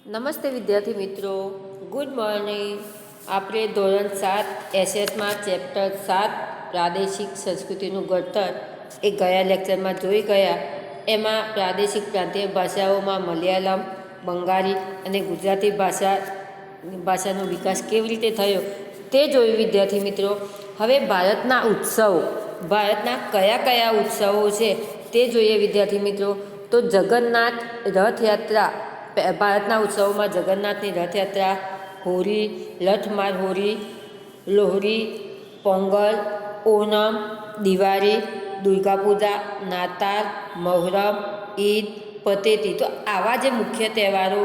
નમસ્તે વિદ્યાર્થી મિત્રો, ગુડ મોર્નિંગ. આપણે ધોરણ 7 એસએસમાં ચેપ્ટર 7 પ્રાદેશિક સંસ્કૃતિનું ઘડતર એ ગયા લેક્ચરમાં જોઈ ગયા. એમાં પ્રાદેશિક પ્રાંતીય ભાષાઓમાં મલયાલમ, બંગાળી અને ગુજરાતી ભાષાનો વિકાસ કેવી રીતે થયો તે જોયું વિદ્યાર્થી મિત્રો. હવે ભારતના કયા ઉત્સવો છે તે જોઈએ વિદ્યાર્થી મિત્રો. તો જગન્નાથ રથયાત્રા, ભારતના ઉત્સવોમાં જગન્નાથની રથયાત્રા, હોળી, લઠમાર હોળી, લોહરી, પોંગલ, ઓનમ, દિવાળી, દુર્ગાપૂજા, નાતાલ, મહોરમ, ઈદ, પતેતી. તો આવા જે મુખ્ય તહેવારો,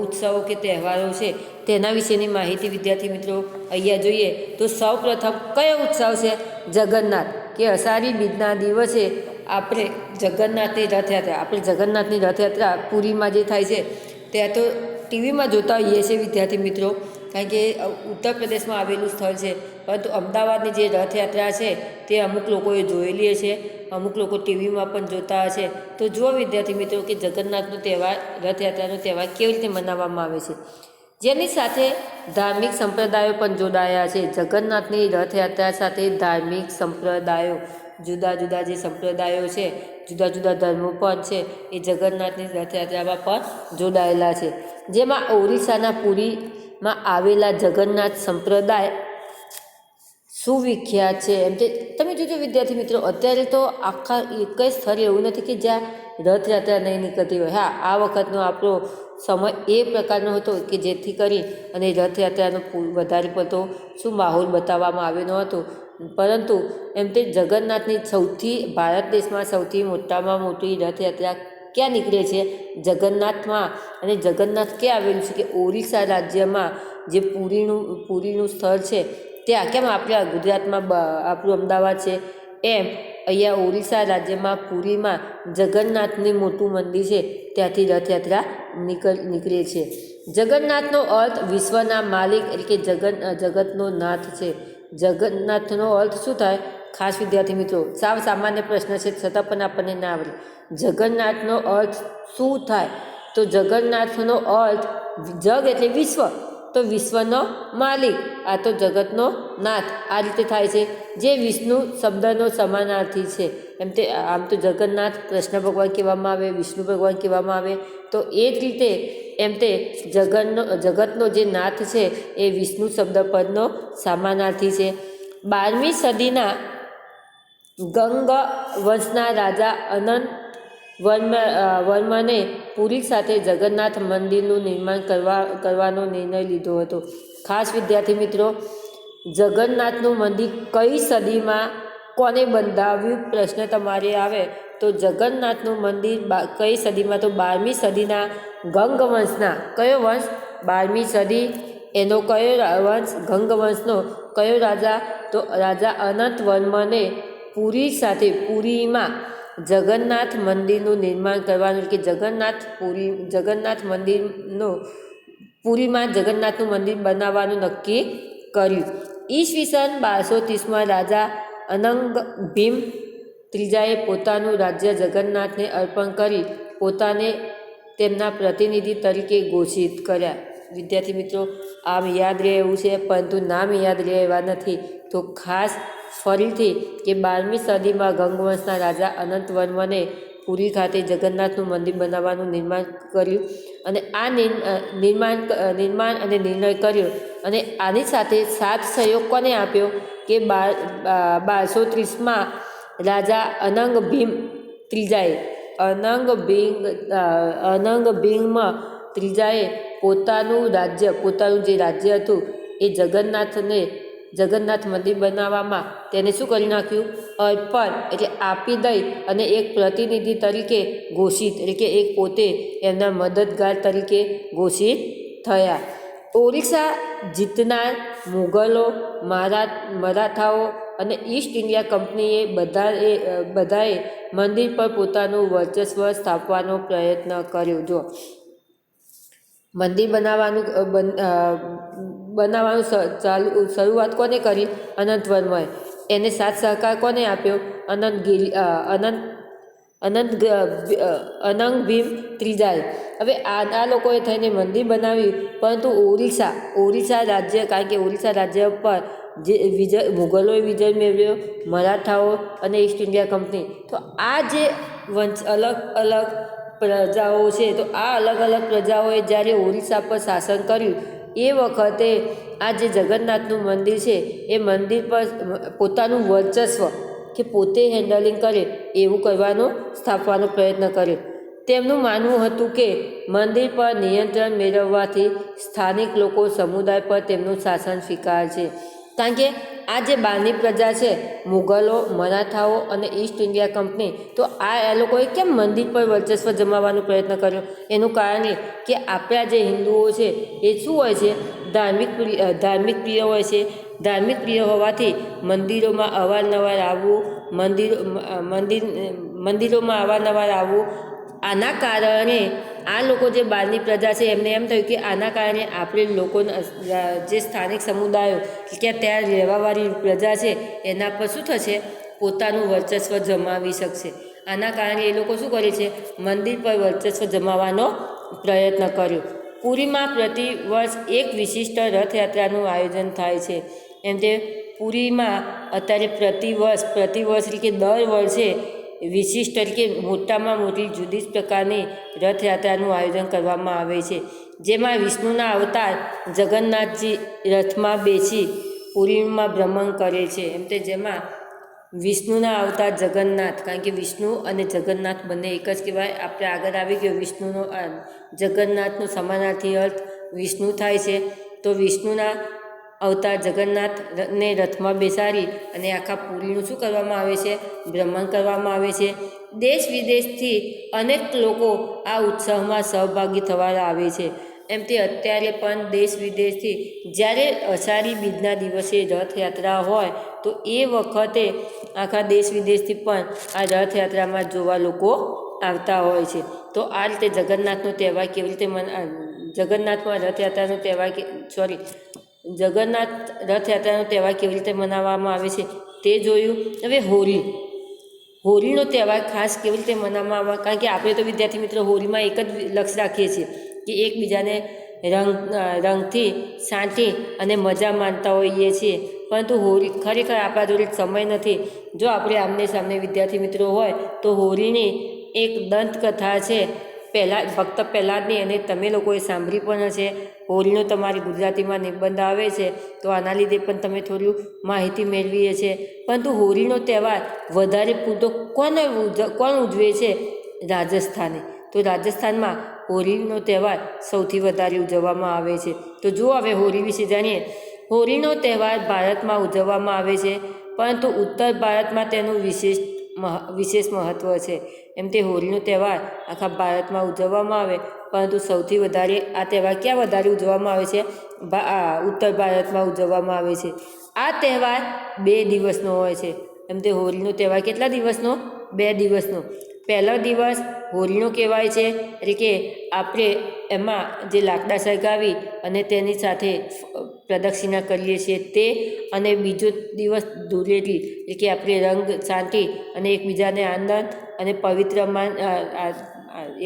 ઉત્સવો કે તહેવારો છે તેના વિશેની માહિતી વિદ્યાર્થી મિત્રો અહીંયા જોઈએ. તો સૌ પ્રથમ કયો ઉત્સવ છે? જગન્નાથ કે અષાઢી બીજના દિવસે આપણે જગન્નાથની રથયાત્રા પુરીમાં જે થાય છે ત્યાં તો ટીવીમાં જોતા હોઈએ છીએ વિદ્યાર્થી મિત્રો, કારણ કે ઉત્તર પ્રદેશમાં આવેલું સ્થળ છે. પરંતુ અમદાવાદની જે રથયાત્રા છે તે અમુક લોકોએ જોયેલી છે, અમુક લોકો ટીવીમાં પણ જોતા હશે. તો જુઓ વિદ્યાર્થી મિત્રો કે જગન્નાથનો તહેવાર, રથયાત્રાનો તહેવાર કેવી રીતે મનાવવામાં આવે છે, જેની સાથે ધાર્મિક સંપ્રદાયો પણ જોડાયા છે. જગન્નાથની રથયાત્રા સાથે ધાર્મિક સંપ્રદાયો, જુદા જુદા જે સંપ્રદાયો છે, જુદા જુદા ધર્મો પણ છે, એ જગન્નાથની રથયાત્રામાં પણ જોડાયેલા છે. જેમાં ઓરિસ્સાના પુરીમાં આવેલા જગન્નાથ સંપ્રદાય સુવિખ્યાત છે. એમ કે તમે જોજો વિદ્યાર્થી મિત્રો, અત્યારે તો આખા એક જ સ્થળ એવું નથી કે જ્યાં રથયાત્રા નહીં નીકળતી હોય. હા, આ વખતનો આપણો સમય એ પ્રકારનો હતો કે જેથી કરી અને રથયાત્રાનો વધારે પડતો માહોલ બતાવવામાં આવ્યો ન હતો. પરંતુ એમ તે જગન્નાથની ભારત દેશમાં સૌથી મોટામાં મોટી રથયાત્રા ક્યાં નીકળે છે? જગન્નાથમાં. અને જગન્નાથ ક્યાં આવેલું છે? કે ઓરિસ્સા રાજ્યમાં જે પુરીનું સ્થળ છે ત્યાં. કેમ આપણા ગુજરાતમાં આપણું અમદાવાદ છે, એમ અહીંયા ઓરિસ્સા રાજ્યમાં પુરીમાં જગન્નાથનું મોટું મંદિર છે, ત્યાંથી રથયાત્રા નીકળે છે. જગન્નાથનો અર્થ વિશ્વના માલિક એટલે કે જગતનો નાથ છે. જગન્નાથનો અર્થ શું થાય? ખાસ વિદ્યાર્થી મિત્રો, સાવ સામાન્ય પ્રશ્ન છે છતાં પણ આપણને ના આવડે. જગન્નાથનો અર્થ શું થાય? તો જગન્નાથનો અર્થ જગ એટલે વિશ્વ, તો વિશ્વનો માલિક, આ તો જગતનો નાથ, આ રીતે થાય છે. જે વિષ્ણુ શબ્દનો સમાનાર્થી છે. આમ તો જગન્નાથ કૃષ્ણ ભગવાન કહેવામાં આવે, વિષ્ણુ ભગવાન કહેવામાં આવે. તો એ જ રીતે જગતનો જે નાથ છે એ વિષ્ણુ શબ્દ પદનો સમાનાર્થી છે. 12મી સદીના ગંગ વંશના રાજા અનંત વર્મને પુરી સાથે જગન્નાથ મંદિરનું નિર્માણ કરવાનો નિર્ણય લીધો હતો. ખાસ વિદ્યાર્થી મિત્રો, જગન્નાથનું મંદિર કઈ સદીમાં કોને બંધાવ્યું? પ્રશ્ન તમારે આવે તો જગન્નાથનું મંદિર કઈ સદીમાં? તો 12મી સદીના ગંગ વંશના. કયો વંશ? 12મી સદી. એનો કયો વંશ? ગંગ વંશનો. કયો રાજા? તો રાજા અનંત વર્મને પુરીમાં જગન્નાથ મંદિરનું નિર્માણ કરવાનું, કે જગન્નાથ મંદિરનું પુરીમાં જગન્નાથનું મંદિર બનાવવાનું નક્કી કર્યું. ઈસવીસન 1230માં રાજા અનંગ ભીમ ત્રીજાએ પોતાનું રાજ્ય જગન્નાથને અર્પણ કરી પોતાને તેમના પ્રતિનિધિ તરીકે ઘોષિત કર્યા. વિદ્યાર્થી મિત્રો, આમ યાદ રહે એવું છે, પરંતુ નામ યાદ રહે એવા નથી. તો ખાસ ફરીથી કે 12મી સદીમાં ગંગવંશના રાજા અનંત વર્મને પુરી ખાતે જગન્નાથનું મંદિર બનાવવાનું નિર્માણ કર્યું. અને આ નિર્માણ અને નિર્ણય કર્યો. અને આની સાથે સાથ સહયોગ કોને આપ્યો? કે 1230માં રાજા અનંગ ભીમ ત્રીજાએ પોતાનું જે રાજ્ય હતું એ જગન્નાથ મંદિર બનાવવામાં તેને શું કરી નાખ્યું? અર્પણ એટલે આપી દઈ અને એક પ્રતિનિધિ તરીકે ઘોષિત, એટલે કે એક પોતે એમના મદદગાર તરીકે ઘોષિત થયા. ઓરિસ્સા જીતનાર મુગલો, મરાઠાઓ અને ઈસ્ટ ઇન્ડિયા કંપનીએ બધાએ મંદિર પર પોતાનું વર્ચસ્વ સ્થાપવાનો પ્રયત્ન કર્યો. જો મંદિર બનાવવાનું શરૂઆત કોને કરી? અનંત વર્માએ. એને સાથ સહકાર કોને આપ્યો? અનંગ ભીમ ત્રીજાએ. હવે આ લોકોએ થઈને મંદિર બનાવ્યું, પરંતુ ઓરિસ્સા રાજ્ય, કારણ કે ઓરિસ્સા રાજ્ય પર જે મુગલોએ વિજય મેળવ્યો, મરાઠાઓ અને ઈસ્ટ ઇન્ડિયા કંપની. તો આ જે અલગ અલગ પ્રજાઓ છે, તો આ અલગ અલગ પ્રજાઓએ જ્યારે ઓરિસ્સા પર શાસન કર્યું એ વખતે આ જે જગન્નાથનું મંદિર છે એ મંદિર પર પોતાનું વર્ચસ્વ કે પોતે હેન્ડલિંગ કરે એવું સ્થાપવાનો પ્રયત્ન કર્યો. તેમનું માનવું હતું કે મંદિર પર નિયંત્રણ મેળવવાથી સ્થાનિક સમુદાય પર તેમનું શાસન સ્વીકાર છે. કારણ કે આ જે બહારની પ્રજા છે, મુગલો, મરાઠાઓ અને ઈસ્ટ ઇન્ડિયા કંપની, તો આ લોકોએ કેમ મંદિર પર વર્ચસ્વ જમાવવાનો પ્રયત્ન કર્યો? એનું કારણ એ કે આપણા જે હિન્દુઓ છે એ શું હોય છે, ધાર્મિક પ્રિય હોય છે. ધાર્મિક પ્રિય હોવાથી મંદિરોમાં અવારનવાર આવવું, મંદિરોમાં અવારનવાર આવવું. આના કારણે આ લોકો જે બહારની પ્રજા છે એમને એમ થયું કે આના કારણે આપણે લોકોના જે સ્થાનિક સમુદાયો કે ત્યાં રહેવાવાળી પ્રજા છે એના પર શું થશે, પોતાનું વર્ચસ્વ જમાવી શકશે. આના કારણે એ લોકો શું કરે છે, મંદિર પર વર્ચસ્વ જમાવવાનો પ્રયત્ન કર્યો. પુરીમાં પ્રતિવર્ષ એક વિશિષ્ટ રથયાત્રાનું આયોજન થાય છે. એમ તે પુરીમાં અત્યારે પ્રતિવર્ષ એટલે કે દર વર્ષે વિશિષ્ટ તરીકે મોટામાં મોટી જુદી જ પ્રકારની રથયાત્રાનું આયોજન કરવામાં આવે છે, જેમાં વિષ્ણુના અવતાર જગન્નાથજી રથમાં બેસી પુરીમાં ભ્રમણ કરે છે. એમ તે જેમાં વિષ્ણુના અવતાર જગન્નાથ, કારણ કે વિષ્ણુ અને જગન્નાથ બંને એક જ કહેવાય. આપણે આગળ આવી ગયો જગન્નાથનો સમાનાર્થી અર્થ વિષ્ણુ થાય છે. તો વિષ્ણુના અવતાર જગન્નાથને રથમાં બેસાડી અને આખા પુરીનું શું કરવામાં આવે છે, ભ્રમણ કરવામાં આવે છે. દેશ વિદેશથી અનેક લોકો આ ઉત્સવમાં સહભાગી થવા આવે છે. એમ તે અત્યારે પણ દેશ વિદેશથી જ્યારે અષાઢી બીજના દિવસે રથયાત્રા હોય તો એ વખતે આખા દેશ વિદેશથી પણ આ રથયાત્રામાં જોવા લોકો આવતા હોય છે. તો આ રીતે જગન્નાથનો તહેવાર કેવી રીતે જગન્નાથ રથયાત્રાનો તહેવાર કેવી રીતે મનાવવામાં આવે છે તે જોયું. હવે હોળીનો તહેવાર ખાસ કેવી રીતે મનાવવામાં આવે, કારણ કે આપણે તો વિદ્યાર્થી મિત્રો હોળીમાં એક જ લક્ષ્ય રાખીએ છીએ કે એકબીજાને રંગથી સાંટી અને મજા માણતા હોઈએ છીએ. પરંતુ હોળી ખરેખર આપણા જોડે સમય નથી. જો આપણે આમને સામને વિદ્યાર્થી મિત્રો હોય તો હોળીની એક દંતકથા છે, ફક્ત પહેલાંની, અને તમે લોકોએ સાંભળી પણ હશે. હોળીનો તમારી ગુજરાતીમાં નિબંધ આવે છે, તો આના લીધે પણ તમે થોડી માહિતી મેળવીએ છીએ. પરંતુ હોળીનો તહેવાર વધારે પૂરતો કોણ ઉજવે છે? રાજસ્થાને. તો રાજસ્થાનમાં હોળીનો તહેવાર સૌથી વધારે ઉજવવામાં આવે છે. તો જો હવે હોળી વિશે જાણીએ. હોળીનો તહેવાર ભારતમાં ઉજવવામાં આવે છે, પરંતુ ઉત્તર ભારતમાં તેનું વિશેષ મહત્ત્વ છે. એમ તે હોળીનો તહેવાર આખા ભારતમાં ઉજવવામાં આવે, પરંતુ સૌથી વધારે આ તહેવાર ક્યાં વધારે ઉજવવામાં આવે છે? ઉત્તર ભારતમાં ઉજવવામાં આવે છે. આ તહેવાર 2 દિવસનો હોય છે. એમ તે હોળીનો તહેવાર કેટલા દિવસનો? 2 દિવસનો. પહેલો દિવસ હોળીનો કહેવાય છે, એટલે કે આપણે એમાં જે લાકડા સળગાવી અને તેની સાથે પ્રદક્ષિણા કરીએ છીએ તે. અને બીજો દિવસ ધૂળેટી, એટલે કે આપણે રંગ છાંટી અને એકબીજાને આનંદ અને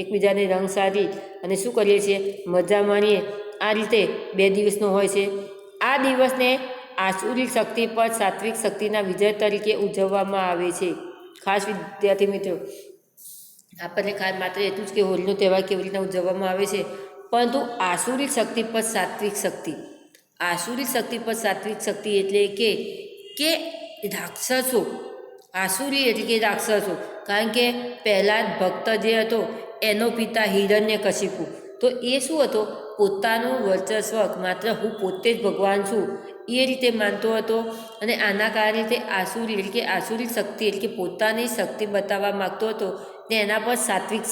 એકબીજાને રંગ સારી અને શું કરીએ છીએ, મજા માણીએ. આ રીતે 2 દિવસનો હોય છે. આ દિવસને આસુરી શક્તિ પર સાત્વિક શક્તિના વિજય તરીકે ઉજવવામાં આવે છે. ખાસ વિદ્યાર્થી મિત્રો, આપણને માત્ર એટલું જ કે હોળીનો તહેવાર કેવી રીતના ઉજવવામાં આવે છે, પરંતુ આસુરી શક્તિ પર સાત્વિક શક્તિ. આસુરી શક્તિ પર સાત્વિક શક્તિ એટલે કે રાક્ષસો. આસુરી એટલે કે રાક્ષસો, કારણ કે પહેલાં ભક્ત જે હતો એનો પિતા હિરણ્યકશિપુ, તો એ શું હતો, પોતાનું વર્ચસ્વ માત્ર હું પોતે જ ભગવાન છું એ રીતે માનતો હતો. અને આના કારણે તે આસુરી શક્તિ એટલે કે પોતાની શક્તિ બતાવવા માગતો હતો. ને એના પર સાત્વિક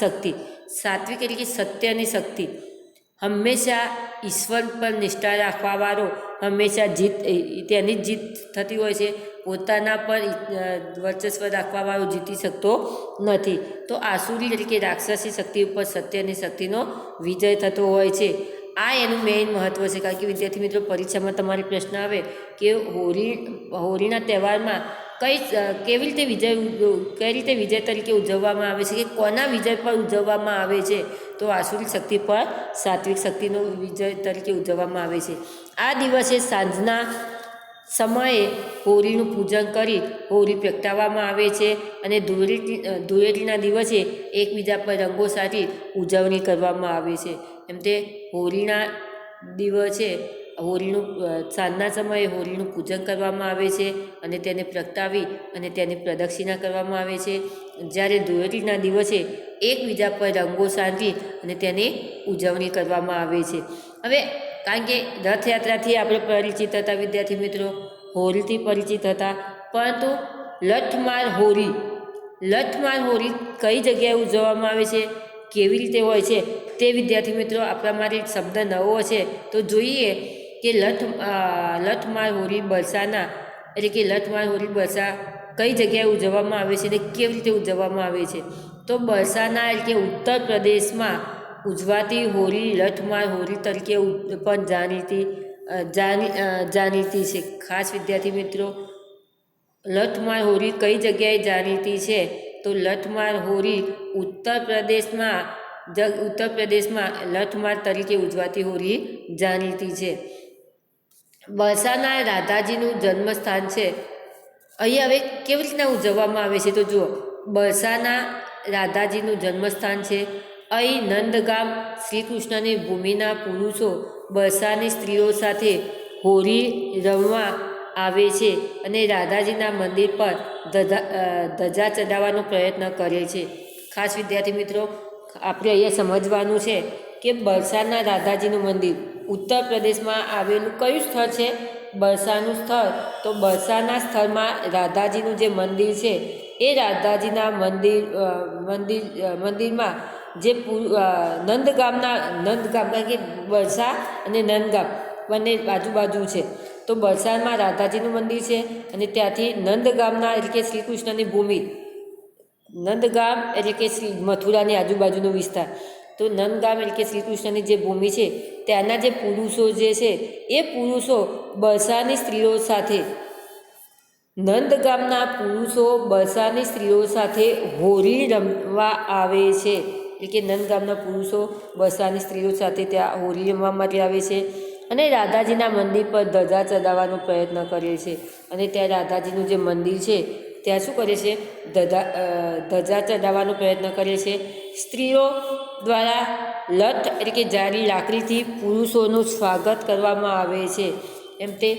એટલે કે સત્યની શક્તિ. હંમેશા ઈશ્વર પર નિષ્ઠા રાખવાવાળો હંમેશા તેની જીત થતી હોય છે. પોતાના પર વર્ચસ્વ રાખવાવાળો જીતી શકતો નથી. તો આસુરી એટલે કે રાક્ષસી શક્તિ ઉપર સત્યની શક્તિનો વિજય થતો હોય છે. આ એનું મેઇન મહત્ત્વ છે. કારણ કે વિદ્યાર્થી મિત્રો, પરીક્ષામાં તમારે પ્રશ્ન આવે કે હોળીના તહેવારમાં કેવી રીતે કઈ રીતે વિજય તરીકે ઉજવવામાં આવે છે કે કોના વિજય પર ઉજવવામાં આવે છે? તો આસુરી શક્તિ પર સાત્વિક શક્તિનો વિજય તરીકે ઉજવવામાં આવે છે. આ દિવસે સાંજના સમયે હોળીનું પૂજન કરી હોળી પ્રગટાવવામાં આવે છે અને ધૂળેટીના દિવસે એકબીજા પર રંગો સારી ઉજવણી કરવામાં આવે છે. એમ તે હોળીના દિવસે સાંજના સમયે હોળીનું પૂજન કરવામાં આવે છે અને તેને પ્રગટાવી અને તેની પ્રદક્ષિણા કરવામાં આવે છે. જ્યારે ધૂળેટીના દિવસે એકબીજા પર રંગો સાંટી અને તેની ઉજવણી કરવામાં આવે છે. હવે કારણ કે રથયાત્રાથી આપણે પરિચિત હતા વિદ્યાર્થી મિત્રો, હોળીથી પરિચિત હતા, પરંતુ લઠમાર હોળી કઈ જગ્યાએ ઉજવવામાં આવે છે, કેવી રીતે હોય છે તે વિદ્યાર્થી મિત્રો આપણા માટે શબ્દ નવો છે તો જોઈએ કે લઠમાર હોળી બરસાના એટલે કે લઠમાર હોળી બરસા કઈ જગ્યાએ ઉજવવામાં આવે છે અને કેવી રીતે ઉજવવામાં આવે છે. તો બરસાના એટલે કે ઉત્તર પ્રદેશમાં ઉજવાતી હોળી લઠમાર હોળી તરીકે પણ જાણીતી છે. ખાસ વિદ્યાર્થી મિત્રો, લઠમાર હોળી કઈ જગ્યાએ જાણીતી છે? તો લઠમાર હોળી ઉત્તર પ્રદેશમાં લઠમાર તરીકે ઉજવાતી હોળી જાણીતી છે. બરસાના રાધાજીનું જન્મસ્થાન છે. અહીં હવે કેવી રીતના ઉજવવામાં આવે છે? તો જુઓ, બરસાના રાધાજીનું જન્મસ્થાન છે. અહીં નંદગામ શ્રી કૃષ્ણની ભૂમિના પુરુષો બરસાની સ્ત્રીઓ સાથે હોળી રમવા આવે છે અને રાધાજીના મંદિર પર ધજા ચડાવવાનો પ્રયત્ન કરે છે. ખાસ વિદ્યાર્થી મિત્રો, આપણે અહીંયા સમજવાનું છે કે બરસાના રાધાજીનું મંદિર ઉત્તર પ્રદેશમાં આવેલું કયું સ્થળ છે? બરસાનું સ્થળ. તો બરસાના સ્થળમાં રાધાજીનું જે મંદિર છે એ રાધાજીના મંદિરમાં જે નંદગામ કારણ કે બરસા અને નંદગામ બંને બાજુ છે. તો બરસામાં રાધાજીનું મંદિર છે અને ત્યાંથી નંદગામના એટલે કે શ્રી કૃષ્ણની ભૂમિ, નંદગામ એટલે કે મથુરાની આજુબાજુનો વિસ્તાર, તો નંદગામ એટલે કે શ્રી કૃષ્ણની જે ભૂમિ છે ત્યાંના જે પુરુષો જે છે એ પુરુષો બરસાની સ્ત્રીઓ સાથે, નંદગામના પુરુષો બરસાની સ્ત્રીઓ સાથે હોળી રમવા આવે છે. એટલે કે નંદગામના પુરુષો બરસાની સ્ત્રીઓ સાથે ત્યાં હોળી રમવા માટે આવે છે અને રાધાજીના મંદિર પર ધજા ચડાવવાનો પ્રયત્ન કરે છે. અને ત્યાં રાધાજીનું જે મંદિર છે ત્યાં શું કરે છે? ધજા ચડાવવાનો પ્રયત્ન કરે છે. સ્ત્રીઓ દ્વારા લઠ એટલે કે જાડી લાકડીથી પુરુષોનું સ્વાગત કરવામાં આવે છે. એમ તે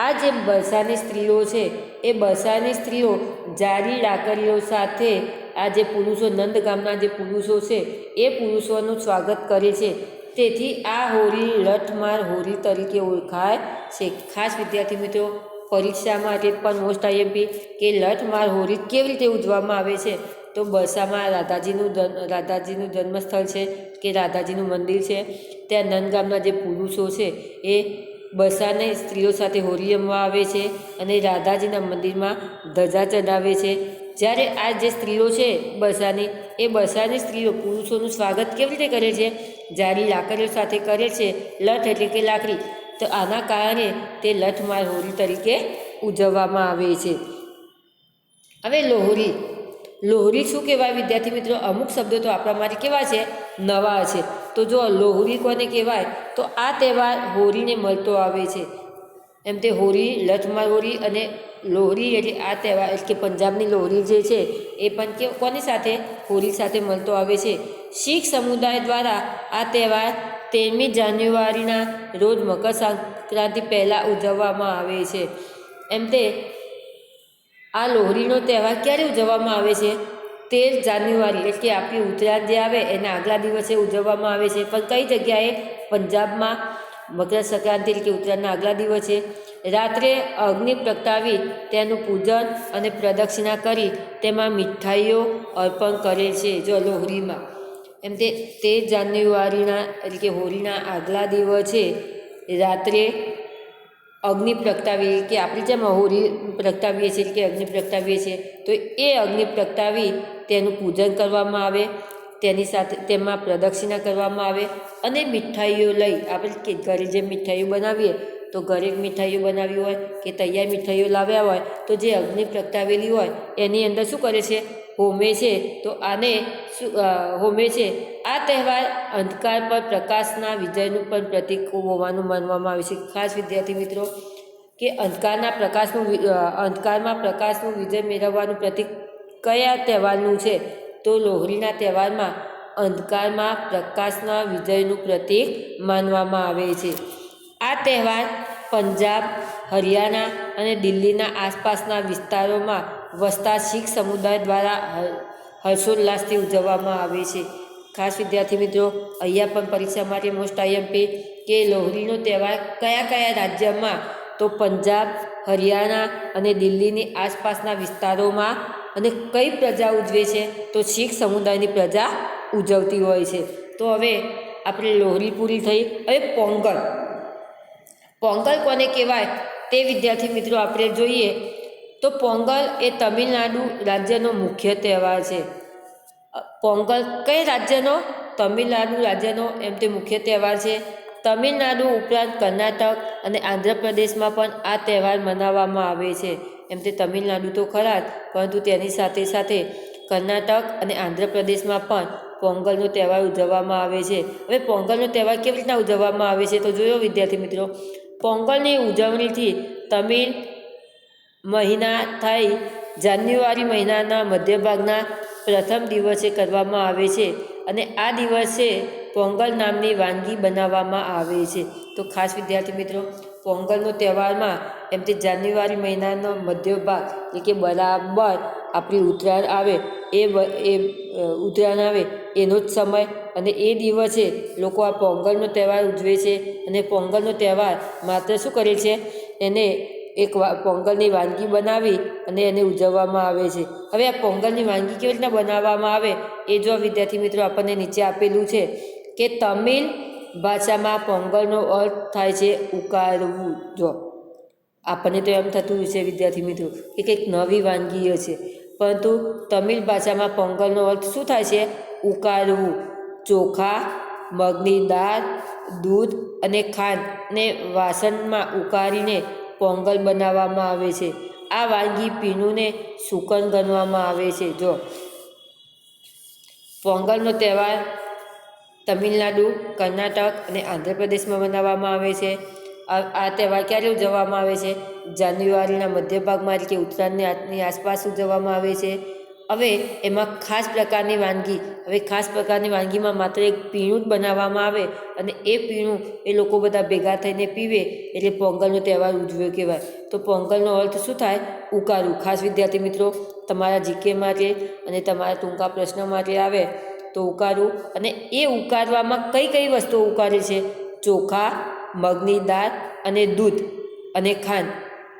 આ જે બરસાની સ્ત્રીઓ છે એ બરસાની સ્ત્રીઓ જાડી લાકડીઓ સાથે આ જે પુરુષો, નંદગામના જે પુરુષો છે એ પુરુષોનું સ્વાગત કરે છે. તેથી આ હોળી લઠમાર હોળી તરીકે ઓળખાય છે. ખાસ વિદ્યાર્થી મિત્રો, પરીક્ષા માટે પણ મોસ્ટ આઈએમપી કે લઠમાર હોળી કેવી રીતે ઉજવવામાં આવે છે? તો બરસામાં રાધાજીનું જન્મસ્થળ છે કે રાધાજીનું મંદિર છે. ત્યાં નંદગામના જે પુરુષો છે એ બરસાની સ્ત્રીઓ સાથે હોળી રમવા આવે છે અને રાધાજીના મંદિરમાં ધજા ચડાવે છે. જ્યારે આ જે સ્ત્રીઓ છે બરસાની સ્ત્રીઓ પુરુષોનું સ્વાગત કેવી રીતે કરે છે? જાડી લાકડીઓ સાથે કરે છે. લઠ એટલે કે લાકડી. તો આના કારણે તે લઠમાર હોળી તરીકે ઉજવવામાં આવે છે. હવે લોહરી શું કહેવાય વિદ્યાર્થી મિત્રો? અમુક શબ્દો તો આપણા માટે કેવા છે? નવા છે. તો જો લોહરી કોને કહેવાય? તો આ તહેવાર હોળીને મળતો આવે છે. એમ તે હોળી, લઠમાર હોળી અને લોહરી એટલે આ તહેવાર એટલે કે પંજાબની લોહરી જે છે એ પણ કોની સાથે? હોળી સાથે મળતો આવે છે. શીખ સમુદાય દ્વારા આ તહેવાર 13મી જાન્યુઆરીના રોજ મકર સંક્રાંતિ પહેલાં ઉજવવામાં આવે છે. એમ તે આ લોહરીનો તહેવાર ક્યારે ઉજવવામાં આવે છે? 13 જાન્યુઆરી એટલે કે આપણી ઉત્તરાયણ જે આવે એના આગલા દિવસે ઉજવવામાં આવે છે. પણ કઈ જગ્યાએ? પંજાબમાં મકર સંક્રાંતિ એટલે કે ઉત્તરાયણના આગલા દિવસે રાત્રે અગ્નિ પ્રગટાવી તેનું પૂજન અને પ્રદક્ષિણા કરી તેમાં મીઠાઈઓ અર્પણ કરે છે. જો લોહરીમાં એમ તે 13 જાન્યુઆરીના એટલે કે હોળીના આગલા દિવસે રાત્રે અગ્નિ પ્રગટાવી કે આપણે જેમ હોળી પ્રગટાવીએ છીએ કે અગ્નિ પ્રગટાવીએ છીએ તો એ અગ્નિ પ્રગટાવી તેનું પૂજન કરવામાં આવે, તેની સાથે તેમાં પ્રદક્ષિણા કરવામાં આવે અને મીઠાઈઓ લઈ આપણે કે ઘરે જે મીઠાઈઓ બનાવીએ તો ઘરે મીઠાઈઓ બનાવી હોય કે તૈયાર મીઠાઈઓ લાવ્યા હોય તો જે અગ્નિ પ્રગટાવેલી હોય એની અંદર શું કરે છે, હોમે છે. તો આને હોમે છે. આ તહેવાર અંધકાર પર પ્રકાશના વિજયનું પણ પ્રતીક હોવાનું માનવામાં આવે છે. ખાસ વિદ્યાર્થી મિત્રો કે અંધકારમાં પ્રકાશનું વિજય મેળવવાનું પ્રતીક કયા તહેવારનું છે, તો લોહરીના તહેવારમાં અંધકારમાં પ્રકાશના વિજયનું પ્રતીક માનવામાં આવે છે. આ તહેવાર પંજાબ, હરિયાણા અને દિલ્હીના આસપાસના વિસ્તારોમાં વસતા શીખ સમુદાય દ્વારા હર્ષોલ્લાસથી ઉજવવામાં આવે છે. ખાસ વિદ્યાર્થી મિત્રો અહીંયા પણ પરીક્ષા માટે મોસ્ટ આઈએમપી કે લોહરીનો તહેવાર કયા કયા રાજ્યમાં, તો પંજાબ, હરિયાણા અને દિલ્હીની આસપાસના વિસ્તારોમાં, અને કઈ પ્રજા ઉજવે છે, તો શીખ સમુદાયની પ્રજા ઉજવતી હોય છે. તો હવે આપણે લોહરી પૂરી થઈ. હવે પોંગલ કોને કહેવાય તે વિદ્યાર્થી મિત્રો આપણે જોઈએ તો પોંગલ એ તમિલનાડુ રાજ્યનો મુખ્ય તહેવાર છે. પોંગલ કઈ રાજ્યનો? તમિલનાડુ રાજ્યનો એમ તે મુખ્ય તહેવાર છે. તમિલનાડુ ઉપરાંત કર્ણાટક અને આંધ્રપ્રદેશમાં પણ આ તહેવાર મનાવવામાં આવે છે. એમ તે તમિલનાડુ તો ખરા જ, પરંતુ તેની સાથે સાથે કર્ણાટક અને આંધ્રપ્રદેશમાં પણ પોંગલનો તહેવાર ઉજવવામાં આવે છે. હવે પોંગલનો તહેવાર કેવી રીતના ઉજવવામાં આવે છે તો જોયો વિદ્યાર્થી મિત્રો, પોંગલની ઉજવણીથી તમિલ મહિના થઈ જાન્યુઆરી મહિનાના મધ્યભાગના પ્રથમ દિવસે કરવામાં આવે છે. અને આ દિવસે પોંગલ નામની વાનગી બનાવવામાં આવે છે. તો ખાસ વિદ્યાર્થી મિત્રો પોંગલનો તહેવારમાં એમ તે જાન્યુઆરી મહિનાનો મધ્યભાગ એટલે કે બરાબર આપણી ઉત્તરાયણ આવે એનો જ સમય, અને એ દિવસે લોકો આ પોંગલનો તહેવાર ઉજવે છે. અને પોંગલનો તહેવાર માત્ર શું કરે છે, એને પોંગલની વાનગી બનાવી અને એને ઉજવવામાં આવે છે. હવે આ પોંગલની વાનગી કેવી રીતના બનાવવામાં આવે એ જો વિદ્યાર્થી મિત્રો આપણને નીચે આપેલું છે કે તમિલ ભાષામાં પોંગલનો અર્થ થાય છે ઉકાળવું. જો આપણને તો એમ થતું છે વિદ્યાર્થી મિત્રો કે કંઈક નવી વાનગી છે, પરંતુ તમિલ ભાષામાં પોંગલનો અર્થ શું થાય છે? ઉકાળવું. ચોખા, મગની દાળ, દૂધ અને ખાંડને વાસણમાં ઉકાળીને પોંગલ બનાવવામાં આવે છે. આ વાનગી પીણુંને સુકન ગણવામાં આવે છે. જો પોંગલનો તહેવાર તમિલનાડુ, કર્ણાટક અને આંધ્રપ્રદેશમાં મનાવવામાં આવે છે. આ તહેવાર ક્યારે ઉજવવામાં આવે છે? જાન્યુઆરીના મધ્યભાગમાં એટલે કે ઉત્તરાયણની આસપાસ ઉજવવામાં આવે છે. હવે એમાં ખાસ પ્રકારની વાનગીમાં માત્ર એક પીણું જ બનાવવામાં આવે, અને એ પીણું એ લોકો બધા ભેગા થઈને પીવે એટલે પોંગલનો તહેવાર ઉજવ્યો કહેવાય. તો પોંગલનો અર્થ શું થાય? ઉકાળવું. ખાસ વિદ્યાર્થી મિત્રો તમારા જીકે માટે અને તમારા ટૂંકા પ્રશ્ન માટે આવે તો ઉકાળવું. અને એ ઉકાળવામાં કઈ કઈ વસ્તુઓ ઉકાળે છે? ચોખા, મગની દાળ અને દૂધ અને ખાંડ,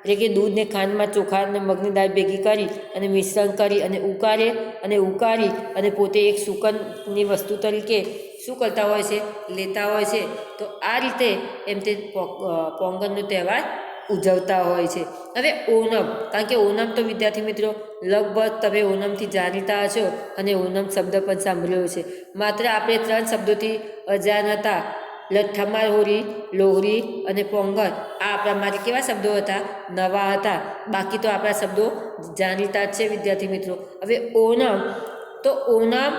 એટલે કે દૂધને ખાંડમાં ચોખા અને મગની દાળ ભેગી કરી અને મિશ્રણ કરી અને ઉકાળી અને પોતે એક સુકનની વસ્તુ તરીકે શું કરતા હોય છે? લેતા હોય છે. તો આ રીતે એમ તે પોંગલનો તહેવાર ઉજવતા હોય છે. હવે ઓનમ, કારણ કે ઓનમ તો વિદ્યાર્થી મિત્રો લગભગ તમે ઓનમથી જાણીતા હશો અને ઓનમ શબ્દ પણ સાંભળ્યો છે. માત્ર આપણે 3 શબ્દોથી અજાણ હતા, લઠ્ઠમાર હોરી, લોહરી અને પોંગલ. આ આપણા માટે કેવા શબ્દો હતા? નવા હતા. બાકી તો આપણા શબ્દો જાણીતા જ છે વિદ્યાર્થી મિત્રો. હવે ઓનમ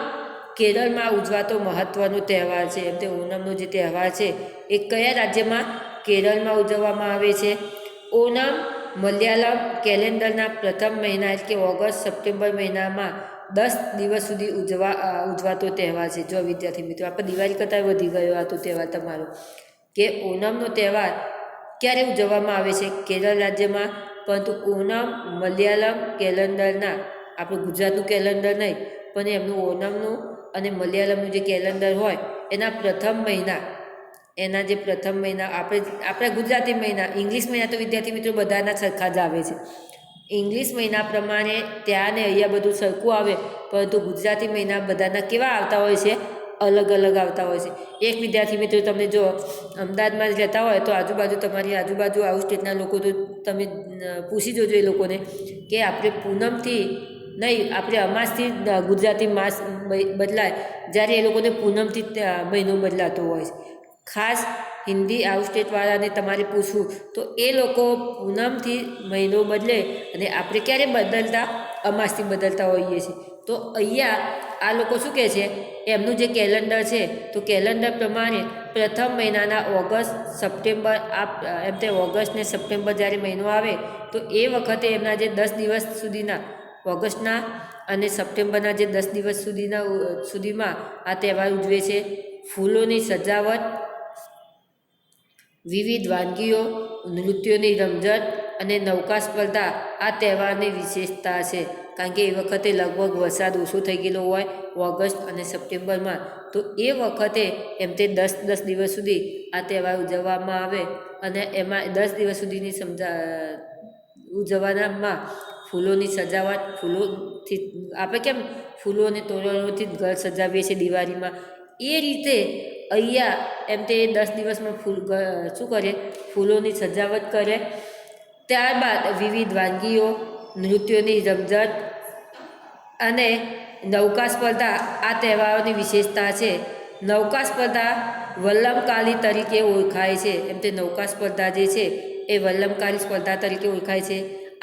કેરળમાં ઉજવાતો મહત્ત્વનો તહેવાર છે. એમ તે ઓનમનો જે તહેવાર છે એ કયા રાજ્યમાં? કેરળમાં ઉજવવામાં આવે છે. ઓનમ મલયાલમ કેલેન્ડરના પ્રથમ મહિના એટલે કે ઓગસ્ટ-સપ્ટેમ્બર મહિનામાં 10 દિવસ સુધી ઉજવાતો તહેવાર છે. જો વિદ્યાર્થી મિત્રો આપણે દિવાળી કરતાં વધી ગયો આ તો તહેવાર તમારો, કે ઓનમનો તહેવાર ક્યારે ઉજવવામાં આવે છે? કેરળ રાજ્યમાં. પરંતુ ઓનમ મલયાલમ કેલેન્ડરના, આપણું ગુજરાતનું કેલેન્ડર નહીં પણ એમનું ઓનમનું અને મલયાલમનું જે કેલેન્ડર હોય એના પ્રથમ મહિના આપણા ગુજરાતી મહિના, ઇંગ્લિશ મહિના તો વિદ્યાર્થી મિત્રો બધાના સરખા જ આવે છે. ઇંગ્લિશ મહિના પ્રમાણે ત્યાં ને અહીંયા બધું સરખું આવે, પરંતુ ગુજરાતી મહિના બધાના કેવા આવતા હોય છે? અલગ અલગ આવતા હોય છે. એક વિદ્યાર્થી મિત્રો તમને જો અમદાવાદમાં રહેતા હોય તો તમારી આજુબાજુ આઉટ સ્ટેટના લોકો તો તમે પૂછી જોજો એ લોકોને કે આપણે પૂનમથી નહીં, આપણે અમાસથી ગુજરાતી માસ બદલાય, જ્યારે એ લોકોને પૂનમથી મહિનો બદલાતો હોય છે. ખાસ હિન્દી આઉટ સ્ટેટવાળાને તમારે પૂછવું તો એ લોકો પૂનમથી મહિનો બદલે અને આપણે ક્યારે બદલતા અમાસથી બદલતા હોઈએ છીએ. તો અહીંયા આ લોકો શું કહે છે, એમનું જે કેલેન્ડર છે તો કેલેન્ડર પ્રમાણે પ્રથમ મહિનાના ઓગસ્ટ સપ્ટેમ્બર એમ તે ઓગસ્ટ ને સપ્ટેમ્બર જ્યારે મહિનો આવે તો એ વખતે એમના જે 10 દિવસ સુધીના ઓગસ્ટના અને સપ્ટેમ્બરના જે 10 દિવસ સુધીમાં આ તહેવાર ઉજવે છે. ફૂલોની સજાવટ, વિવિધ વાનગીઓ, નૃત્યોની રમઝટ અને નૌકા સ્પર્ધા આ તહેવારની વિશેષતા છે. કારણ કે એ વખતે લગભગ વરસાદ ઓછો થઈ ગયેલો હોય ઓગસ્ટ અને સપ્ટેમ્બરમાં, તો એ વખતે એમ તે 10 દિવસ સુધી આ તહેવાર ઉજવવામાં આવે અને એમાં 10 દિવસ સુધીની ઉજવવાનામાં ફૂલોની સજાવટ, ફૂલોથી આપણે કેમ ફૂલો અને તોરણોથી ઘર સજાવીએ છીએ દિવાળીમાં, એ રીતે અહીંયા એમ તે 10 દિવસમાં શું કરે, ફૂલોની સજાવટ કરે. ત્યારબાદ વિવિધ વાનગીઓ, નૃત્યોની રમઝટ અને નૌકા સ્પર્ધા આ તહેવારોની વિશેષતા છે. નૌકા સ્પર્ધા વલ્લમકાલી તરીકે ઓળખાય છે. એમ તે નૌકા સ્પર્ધા જે છે એ વલ્લમકાલી સ્પર્ધા તરીકે ઓળખાય છે.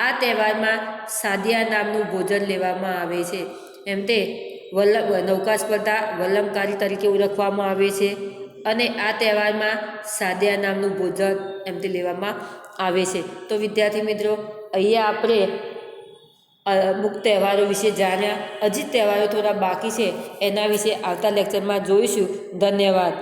આ તહેવારમાં સાદિયા નામનું ભોજન લેવામાં આવે છે. એમ તે નૌકા સ્પર્ધા વલ્લમકારી તરીકે ઓળખવામાં આવે છે અને આ તહેવારમાં સાદિયા નામનું ભોજન એમ તે લેવામાં આવે છે. તો વિદ્યાર્થી મિત્રો, અહીંયા આપણે અમુક તહેવારો વિશે જાણ્યા. હજી તહેવારો થોડા બાકી છે, એના વિશે આવતા લેક્ચરમાં જોઈશું. ધન્યવાદ.